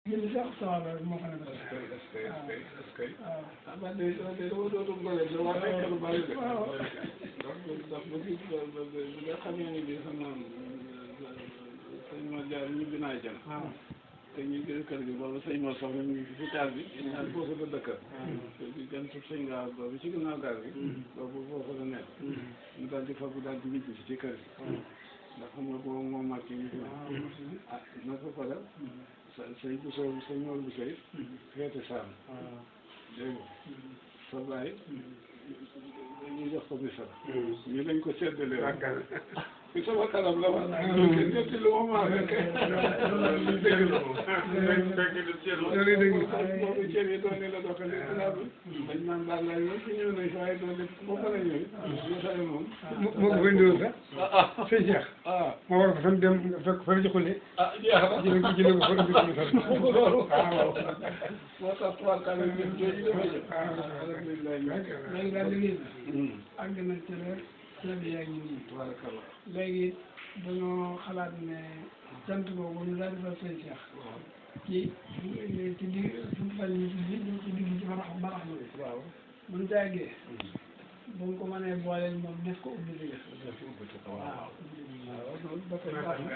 julli sax sawar rek moo xam ne dafa waaw ah man de dama doon bële de waaye fekk lu bari de. waaw ndax ba gis nga xamee ni bii xam naa sëñ Mor Diarra ñibbi naa jëm. waaw te ñu jël kër gi boobu sëñ Mor soxna ñu ngi fi taal bi. ak foofu la dëkk. di gën ci sëñ gaal boobu ci ginnaaw gaal gi. boobu foofu la nekk. ñu daal di foofu daal di ñibbi ci kër gi. ndax xam nga boobu moom màcc ñu fi ah na ko fa def. sëñ bu sooy sëñ Mor bu sooy. féete Saalum. dégg nga sa baay ñu jox ko misal. ñu lañ ko séddale rek. ci sama kanam la wax. ñett lu ma maa fekk. dëgg la moom. boobu ceeb yi doon la doxalee xalaat bi. dañ naan daal laaj ñoom fi ñëw nañ fa waaye doon def boo ko la ñëwee. misal moom. moo ko fa indiwoon sax. sëñ Cheikh. moo war ko fan dem fekk fa la ci xulle. jeex na. jëlee ko fa indi ko misal. waaw. moo tax tubaarkàlla ñun jooju dafa jëm. alhamdulilah. léegi daal liggéey bi àgg na ci rek ceeb yaa ngi nii tubaarkàlla. léegi dañoo xalaat ne cant boobu ñu daal di fa sëñ Cheikh ci digg suñu fan yi ci digg ci barax la bi waaw. bu ñu jàggee bu ñu ko mënee boole moom def ko ubbi digg waaw loolu da koy baax na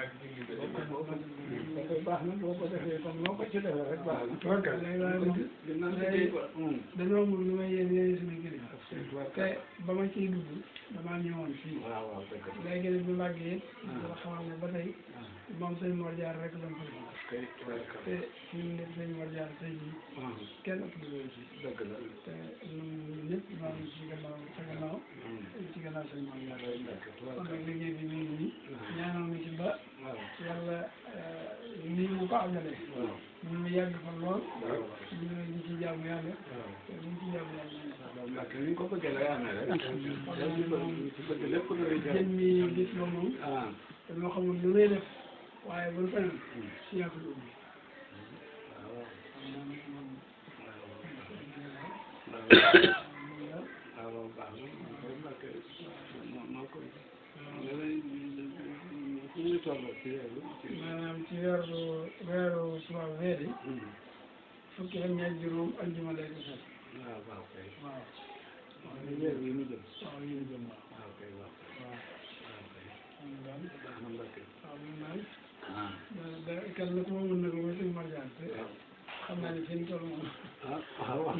da koy baax na boo ko defee comme noo ko ci defee rek baax na léegi dañoo mun lu may yéen suñu kilifa te ba ma ciy dugg damaa ñëwoon fii léegi nag bi màggee it dama xamal ne ba tey moom sëñ Mor Diarra rek lañ ko te suñu ne sëñ Mor Diarra tey jii kenn ëpp lu ci dëgg la. te ñun ñëpp maa ngi ci gannaaw sa gannaaw ci gannaaw sëñ Mor Diarra kon nag liggéey bi ñu ngi nii ñaanal mi ci ba yàlla nii mu ko àggalee ñu yàgg fa lool ñu ci jaamu yàlla te ñu ci jaamu yàlla ndax ni ko bëggee lay amee rek. ci bëgg lépp lu lay jën mi gis la moom dañoo xamul lu lay def waaye bu ñu feneen si yàgg lu ubbi waaw baax na moo koy fu ñu toll ci maanaam ci weeru tubaab weer yi fukki ak ñaar juróom aljuma lay ko set waaw waaw kay. waaw weer yi ñu jëm. waaw yi ñu jëm waaw kay waaw. waaw waaw kay. am daal baax na Mbacke. waaw moom daal kenn la ko ma mën na ko ba sëñ Mor Diarra te xam naa ne fi ñu toll moom waaw.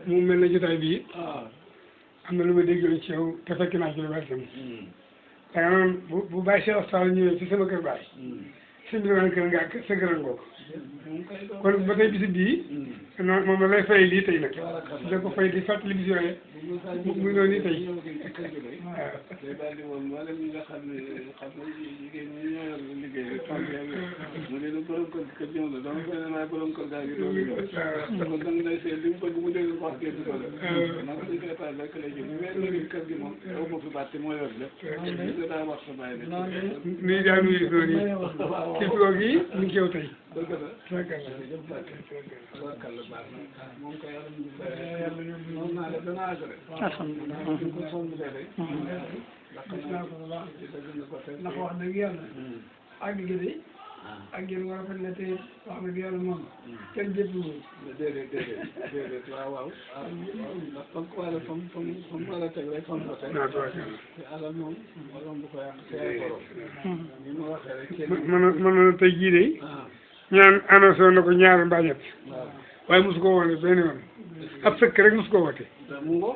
mu mel ne jotaay bii ah. am na lu ma déggoon ci yow te fekk naa ci lu bari tam da nga naan bu bàyyi Cheikh Sall ñëwee ci sama kër baay sëñ bi dama kër nga sa kër ngoo ko kon ba tey bisi bii non moom la lay fay lii tey nag da ko fay di fàttali bis yooyu muy noonu nii tey waaw. day daal di woon mboolem ñi nga xam ne jigéen ñi ñoo yor liggéey rek xam mu ne la borom kër ñëw na dama koy ne waaye borom kër gaa ngi doon ñëw kon da nga lay seet li mu bëgg mu dégg ko wax kii du ko def nag dañ koy taal rek lay jël mais léegi kër gi moom aw ma fi bàtte moo yor lépp li daa wax sa bàyyi nuyu daal nuyu noonu yi ci toog yi mi ngi yow tey dëgg la jërëjëf tabarkalla baax na moom ko yàlla ñu yàlla ñu noonu naa def dana àgg rek alhamdulilah ko sonn rek gis naa ko bu baax dëgg na ko tey ndax wax dëgg yàlla àgg gi de ak yéen war a fekk ne tey wax dëgg yàlla moom kenn jëppiwul déedéet waaw ndax fam ko war a fam war a teg rek fam ko teg te alal moom borom bu ko yàq te ay borom ni ma waxee rek kenn mën na tey jii de ñaan annoncé woon na ko ñaar mbaa ñett waaye mosu ko woone benn yoon ab sëkk rek mosu ko woote mu ngo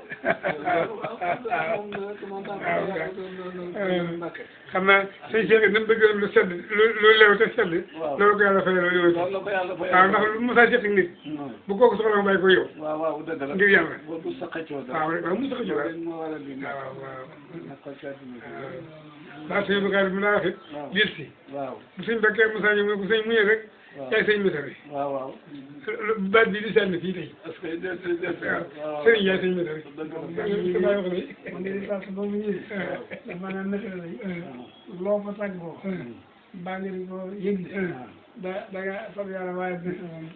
xam naa sëñ Cheikh ni mu bëggoon lu sedd lu leew te sedd loolu ko yàlla fay loolu waaw ndax lu mosaa seq nit bu kooku soxla nga bàyyi ko yow waaw dëgg la ngir yàlla bu sa xëccoo waaw mu sa xëccoo waaw waaw sëñ Bakar bi mu naa wax it diir si bu sëñ Bakar Moussa ñëw mu ne ko sëñ muñee rek yaay sëñ Misra bi baat bi di sànni fii tey waaw sëriñ yaay sëñ Misra bi man de parce que ba mu ñëwee maanaam météo lay loo fa tàggoo baa ngi ko yëgle da nga sab yàlla waaye bés moom